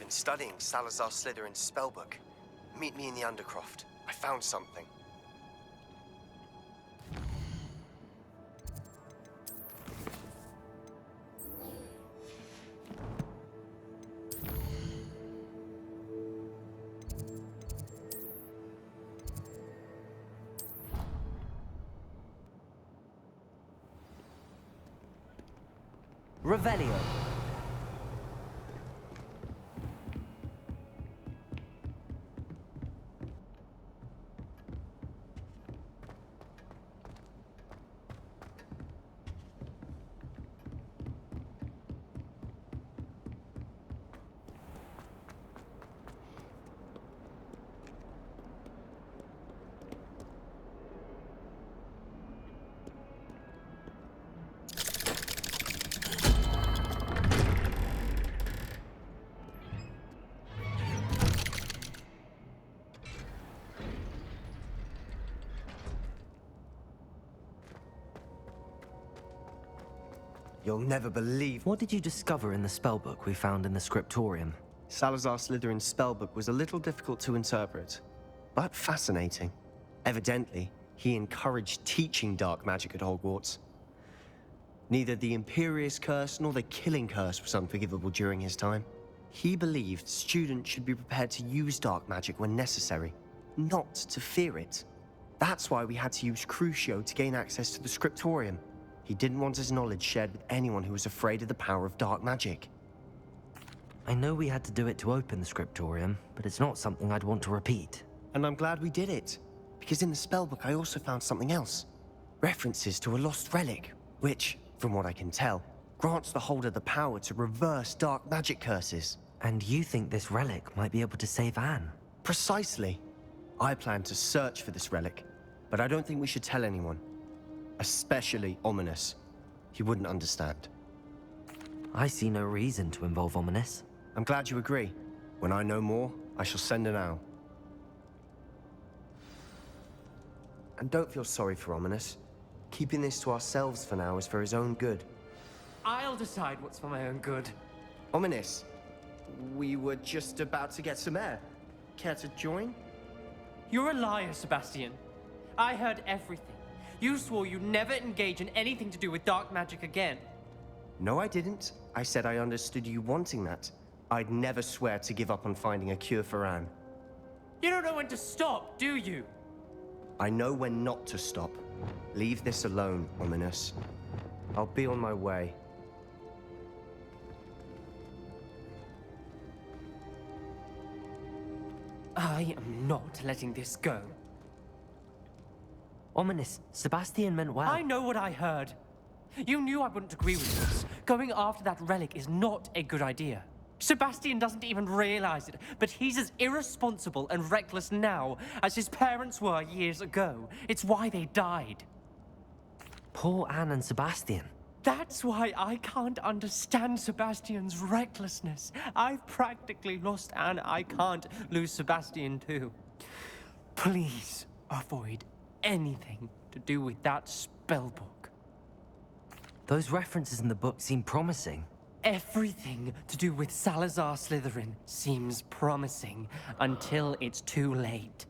been studying Salazar Slytherin's spellbook. Meet me in the Undercroft. I found something. Revelio. You'll never believe... What did you discover in the spellbook we found in the scriptorium? Salazar Slytherin's spellbook was a little difficult to interpret, but fascinating. Evidently, he encouraged teaching dark magic at Hogwarts. Neither the Imperious Curse nor the Killing Curse was unforgivable during his time. He believed students should be prepared to use dark magic when necessary, not to fear it. That's why we had to use Crucio to gain access to the scriptorium. He didn't want his knowledge shared with anyone who was afraid of the power of dark magic. I know we had to do it to open the scriptorium, but it's not something I'd want to repeat. And I'm glad we did it, because in the spellbook I also found something else. References to a lost relic, which, from what I can tell, grants the holder the power to reverse dark magic curses. And you think this relic might be able to save Anne? Precisely. I plan to search for this relic, but I don't think we should tell anyone. Especially Ominous. He wouldn't understand. I see no reason to involve Ominous. I'm glad you agree. When I know more, I shall send an owl. And don't feel sorry for Ominous. Keeping this to ourselves for now is for his own good. I'll decide what's for my own good. Ominous, we were just about to get some air. Care to join? You're a liar, Sebastian. I heard everything. You swore you'd never engage in anything to do with dark magic again. No, I didn't. I said I understood you wanting that. I'd never swear to give up on finding a cure for Anne. You don't know when to stop, do you? I know when not to stop. Leave this alone, Ominous. I'll be on my way. I am not letting this go. Ominous, Sebastian meant well. I know what I heard. You knew I wouldn't agree with this. Going after that relic is not a good idea. Sebastian doesn't even realize it, but he's as irresponsible and reckless now as his parents were years ago. It's why they died. Poor Anne and Sebastian. That's why I can't understand Sebastian's recklessness. I've practically lost Anne. I can't lose Sebastian too. Please avoid anything to do with that spellbook. Those references in the book seem promising. Everything to do with Salazar Slytherin seems promising until it's too late.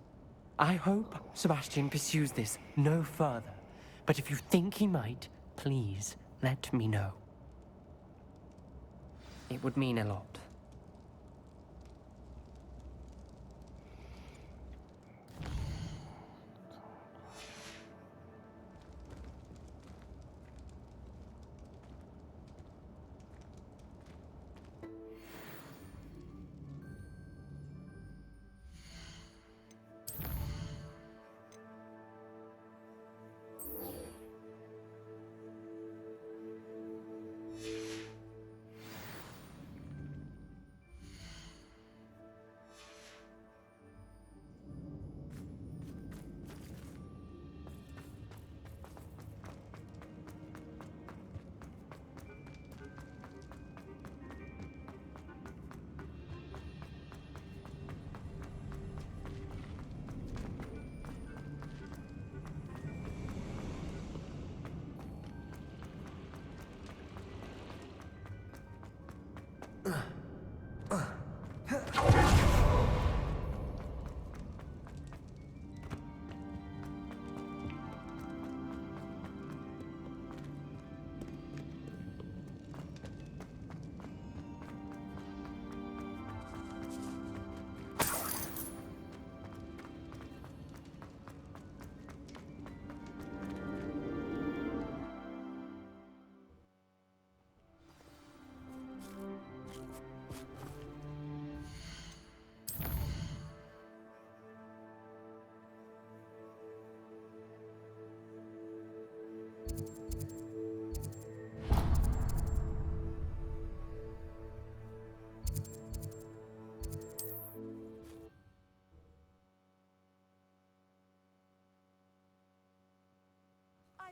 I hope Sebastian pursues this no further, but if you think he might, please let me know. It would mean a lot.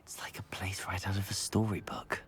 It's like a place right out of a storybook.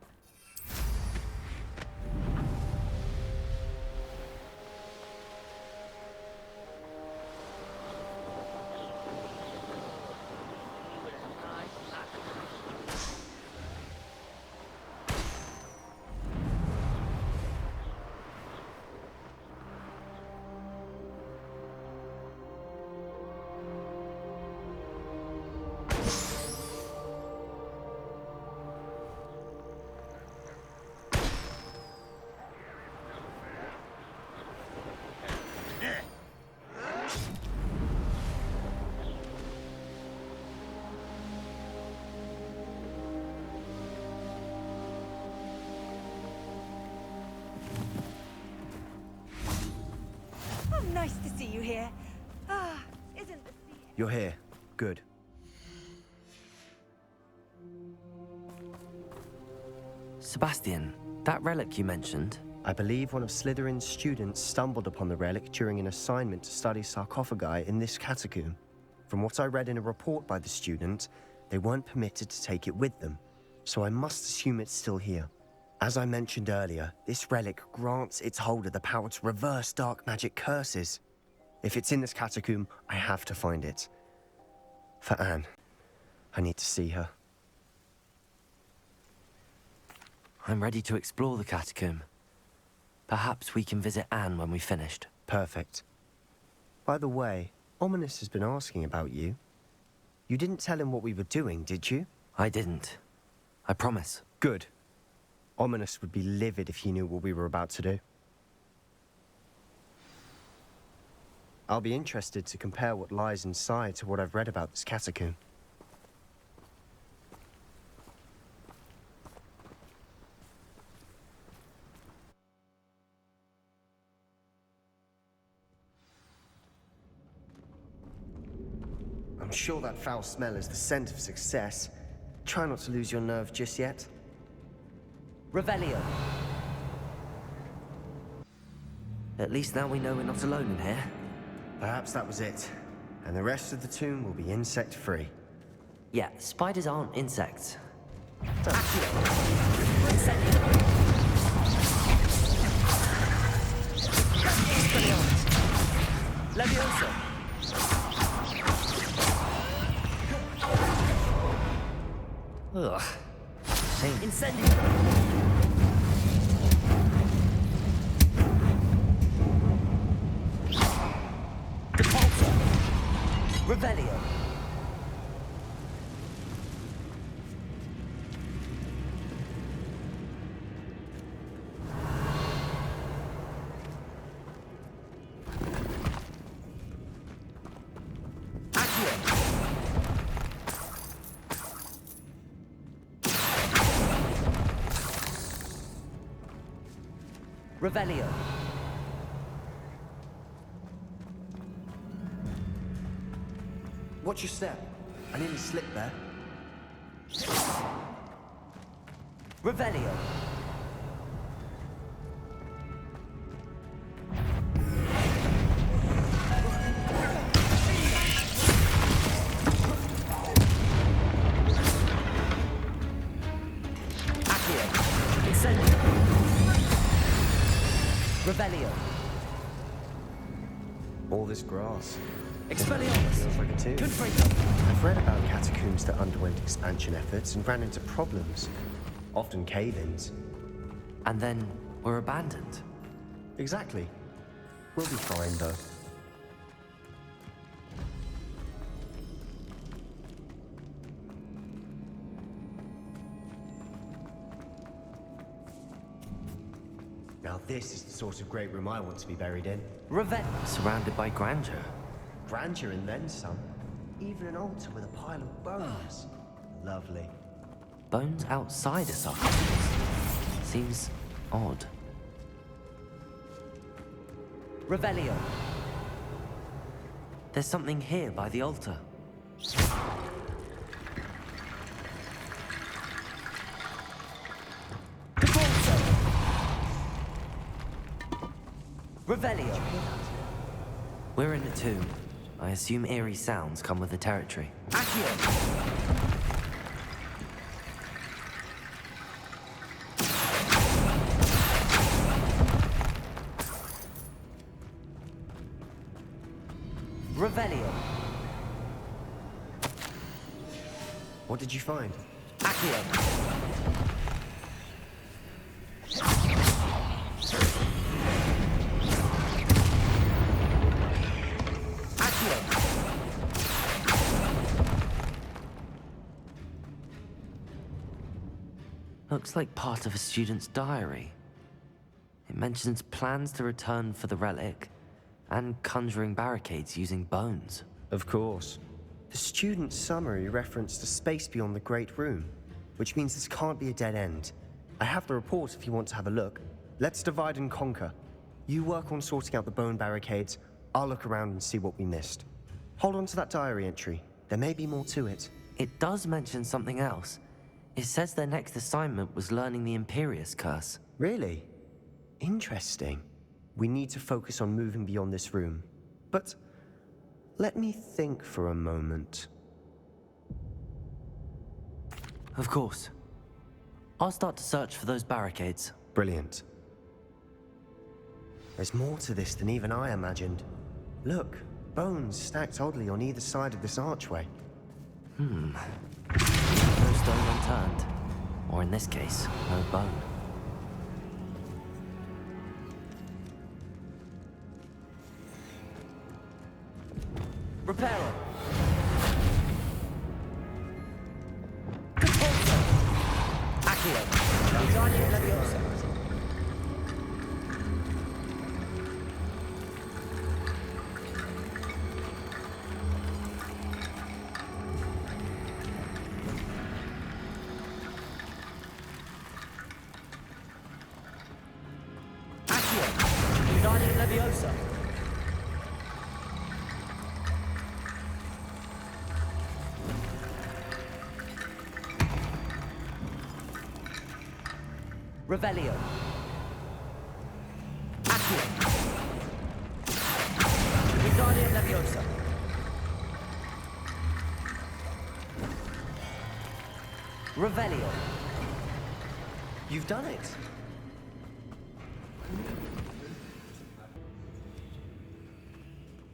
Nice to see you here. Ah, isn't the sea... You're here. Good. Sebastian, that relic you mentioned, I believe one of Slytherin's students stumbled upon the relic during an assignment to study sarcophagi in this catacomb. From what I read in a report by the student, they weren't permitted to take it with them, so I must assume it's still here. As I mentioned earlier, this relic grants its holder the power to reverse dark magic curses. If it's in this catacomb, I have to find it. For Anne, I need to see her. I'm ready to explore the catacomb. Perhaps we can visit Anne when we've finished. Perfect. By the way, Ominous has been asking about you. You didn't tell him what we were doing, did you? I didn't. I promise. Good. Ominous would be livid if he knew what we were about to do. I'll be interested to compare what lies inside to what I've read about this catacomb. I'm sure that foul smell is the scent of success. Try not to lose your nerve just yet. Revelio. At least now we know we're not alone in here. Perhaps that was it. And the rest of the tomb will be insect-free. Yeah, spiders aren't insects. Leviosa! Ugh. Shame. Incendio! Depulsor. Revelio. Revelio. Watch your step. I nearly slipped there. Revelio. Accio. Incendio. Revelio. All this grass. Expelliarmus. Feels like a tomb. Confringo. I've read about catacombs that underwent expansion efforts and ran into problems. Often cave-ins. And then were abandoned. Exactly. We'll be fine, though. Now this is the sort of great room I want to be buried in. Surrounded by grandeur. Grandeur and then some. Even an altar with a pile of bones. Lovely. Bones outside a sarcophagus. Seems odd. Revelio. There's something here by the altar. Revelio. We're in a tomb. I assume eerie sounds come with the territory. Accio. Revelio. What did you find? Accio. Looks like part of a student's diary. It mentions plans to return for the relic and conjuring barricades using bones. Of course. The student's summary referenced a space beyond the Great Room, which means this can't be a dead end. I have the report if you want to have a look. Let's divide and conquer. You work on sorting out the bone barricades, I'll look around and see what we missed. Hold on to that diary entry. There may be more to it. It does mention something else. It says their next assignment was learning the Imperius Curse. Really? Interesting. We need to focus on moving beyond this room. But let me think for a moment. Of course. I'll start to search for those barricades. Brilliant. There's more to this than even I imagined. Look, bones stacked oddly on either side of this archway. No stone unturned. Or in this case, no bone. Reparo. Accio. Journey Leviosa. Accio. Journey Leviosa. Revelio. Accio. Wingardium Leviosa. Revelio. You've done it.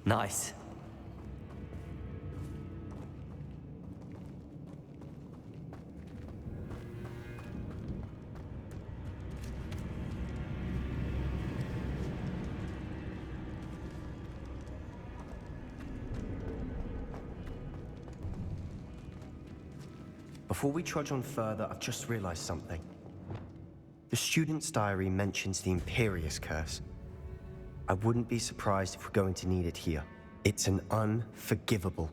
Nice. Before we trudge on further, I've just realized something. The student's diary mentions the Imperius Curse. I wouldn't be surprised if we're going to need it here. It's an unforgivable,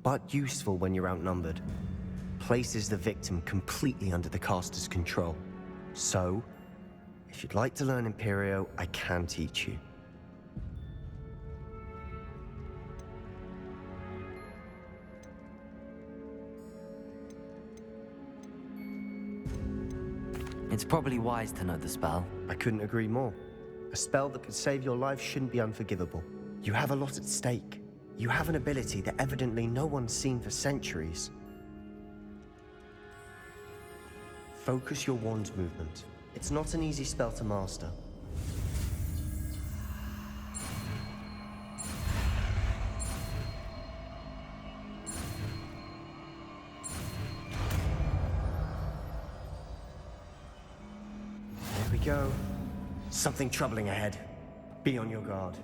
but useful when you're outnumbered. Places the victim completely under the caster's control. So, if you'd like to learn Imperio, I can teach you. It's probably wise to know the spell. I couldn't agree more. A spell that could save your life shouldn't be unforgivable. You have a lot at stake. You have an ability that evidently no one's seen for centuries. Focus your wand's movement. It's not an easy spell to master. There we go. Something troubling ahead. Be on your guard.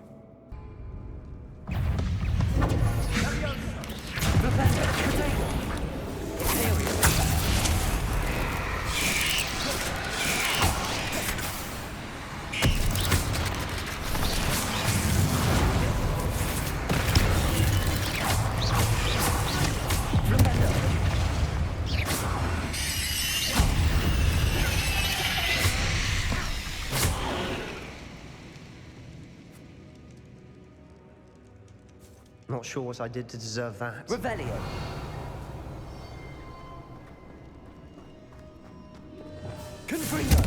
Not sure what I did to deserve that. Revelio. Confringo.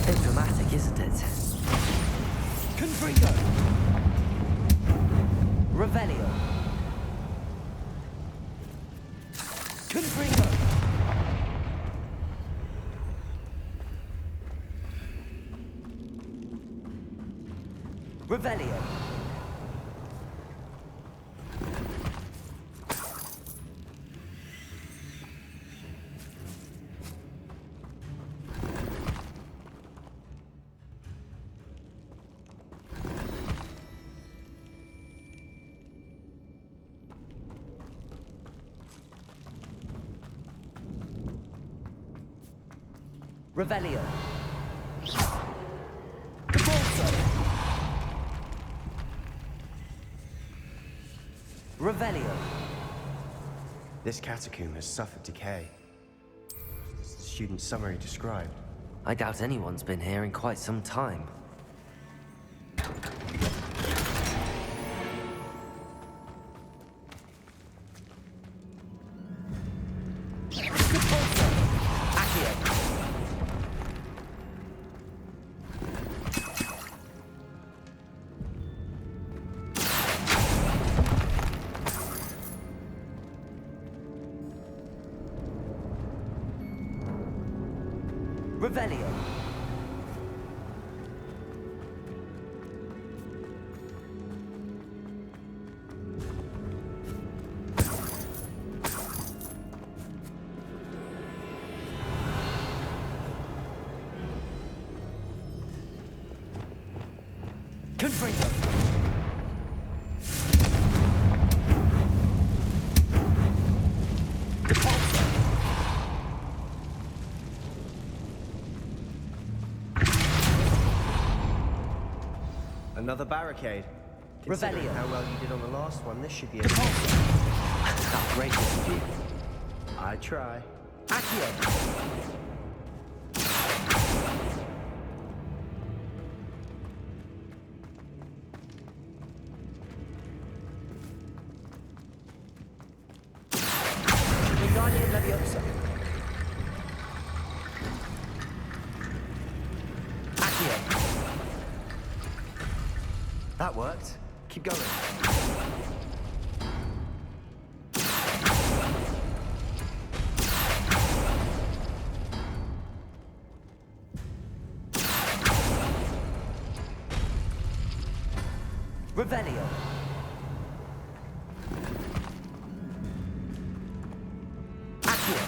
Bit dramatic, isn't it? Confringo! Revelio. Confringo! Revelio. Revelio. Revelio. This catacomb has suffered decay. As the student's summary described. I doubt anyone's been here in quite some time. Revelio. Confringo! Another barricade. Considering Revelio. how well you did on the last one, this should be a... Outrageous of you. I try. Accio! Wingardium Leviosa. Accio! That worked. Keep going. Revelio. Accio!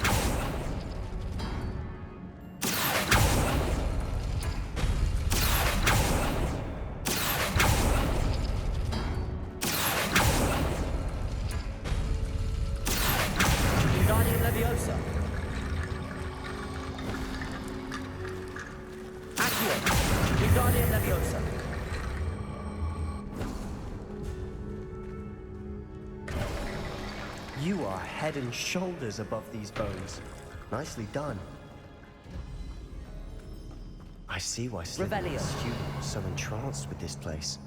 Wingardium Leviosa. Accio! Wingardium Leviosa. You are head and shoulders above these bones. Nicely done. I see why Revelio. Slytherin's student was so entranced with this place.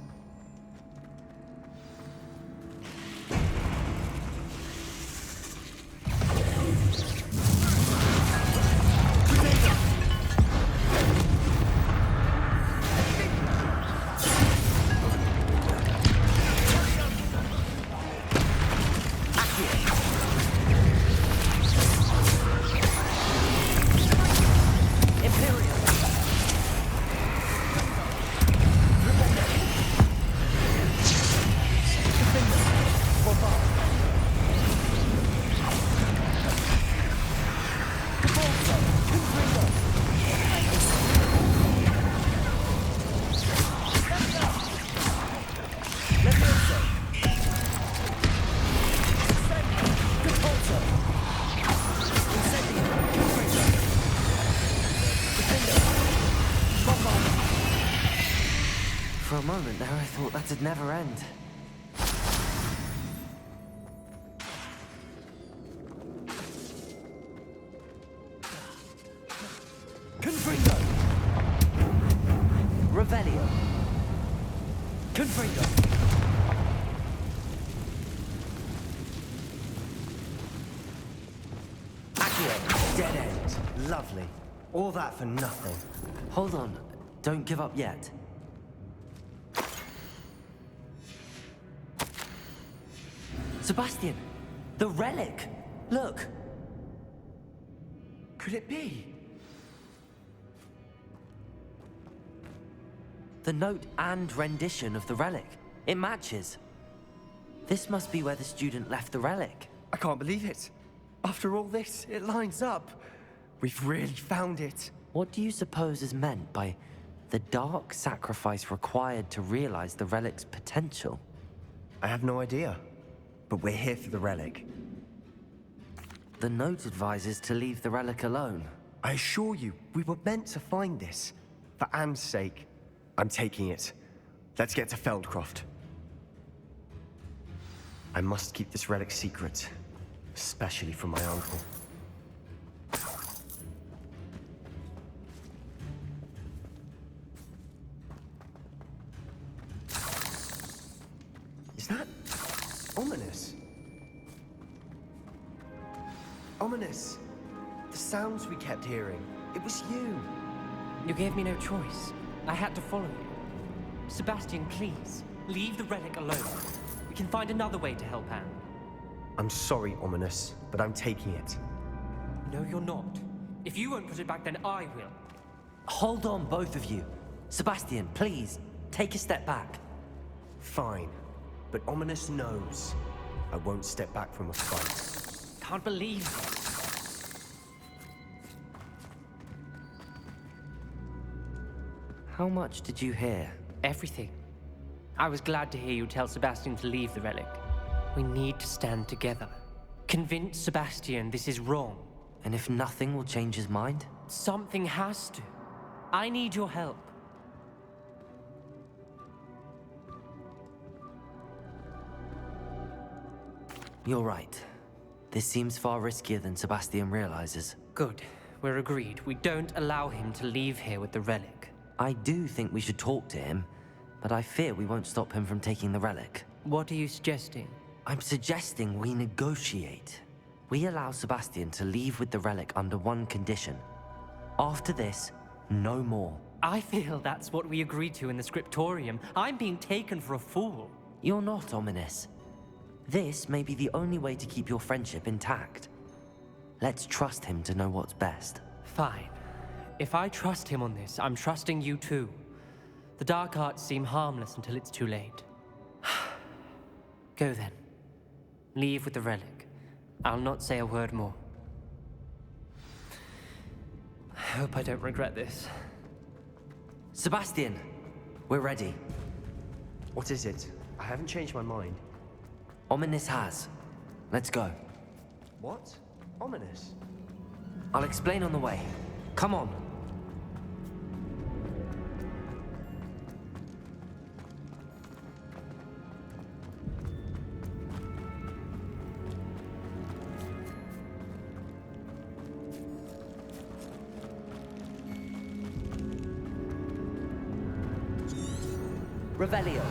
For a moment there, I thought that'd never end. Confringo! Revelio. Confringo! Accio. Dead end. Lovely. All that for nothing. Hold on. Don't give up yet. Sebastian! The relic! Look! Could it be? The note and rendition of the relic. It matches. This must be where the student left the relic. I can't believe it. After all this, it lines up. We've really found it. What do you suppose is meant by the dark sacrifice required to realize the relic's potential? I have no idea. But we're here for the relic. The note advises to leave the relic alone. I assure you, we were meant to find this. For Anne's sake. I'm taking it. Let's get to Feldcroft. I must keep this relic secret. Especially from my uncle. Is that ominous? Ominous. The sounds we kept hearing. It was you. You gave me no choice. I had to follow you. Sebastian, please, leave the relic alone. We can find another way to help Anne. I'm sorry, Ominous, but I'm taking it. No, you're not. If you won't put it back, then I will. Hold on, both of you. Sebastian, please, take a step back. Fine. But Ominous knows I won't step back from a fight. Can't believe this. How much did you hear? Everything. I was glad to hear you tell Sebastian to leave the relic. We need to stand together. Convince Sebastian this is wrong. And if nothing will change his mind? Something has to. I need your help. You're right. This seems far riskier than Sebastian realizes. Good. We're agreed. We don't allow him to leave here with the relic. I do think we should talk to him, but I fear we won't stop him from taking the relic. What are you suggesting? I'm suggesting we negotiate. We allow Sebastian to leave with the relic under one condition. After this, no more. I feel that's what we agreed to in the scriptorium. I'm being taken for a fool. You're not, Ominous. This may be the only way to keep your friendship intact. Let's trust him to know what's best. Fine. If I trust him on this, I'm trusting you too. The dark arts seem harmless until it's too late. Go then. Leave with the relic. I'll not say a word more. I hope I don't regret this. Sebastian, we're ready. What is it? I haven't changed my mind. Ominous has. Let's go. What? Ominous? I'll explain on the way. Come on. Revelio.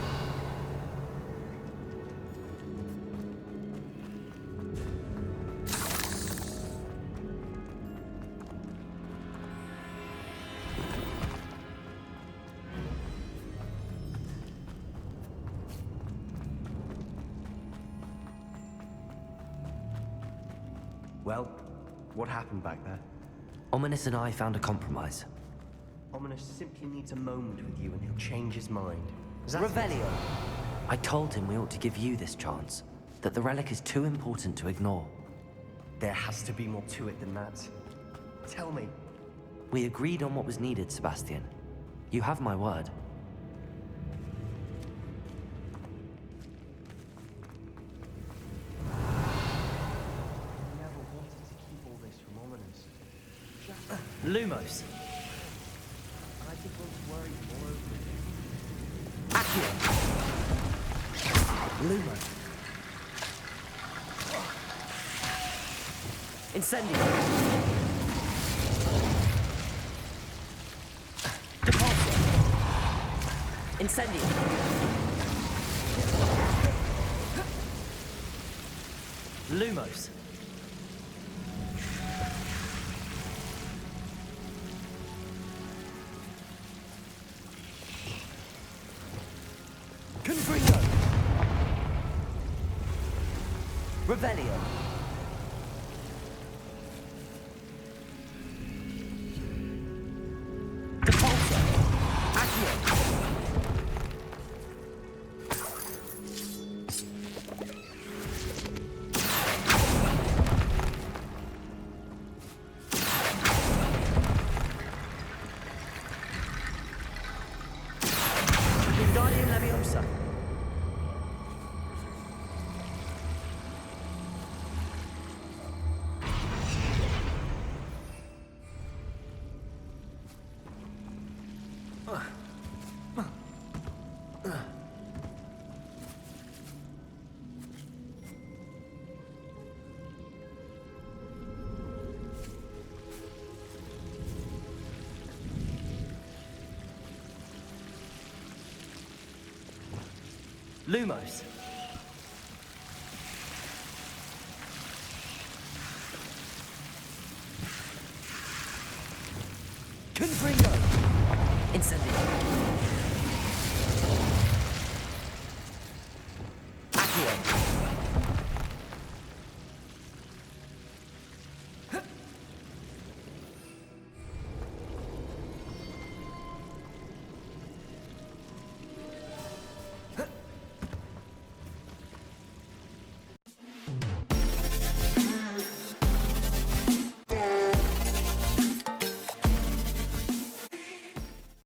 Well, what happened back there? Ominous and I found a compromise. Ominous simply needs a moment with you and he'll change his mind. Is that Revelio. I told him we ought to give you this chance. That the relic is too important to ignore. There has to be more to it than that. Tell me. We agreed on what was needed, Sebastian. You have my word. I never wanted to keep all this from Ominous. Lumos. I just want to worry more over it. Accio. Lumo. Incendio. Depulso. Incendio. Lumos. Revelio. Depulso. Accio. Wingardium Leviosa. Lumos. Confringo. Incendio.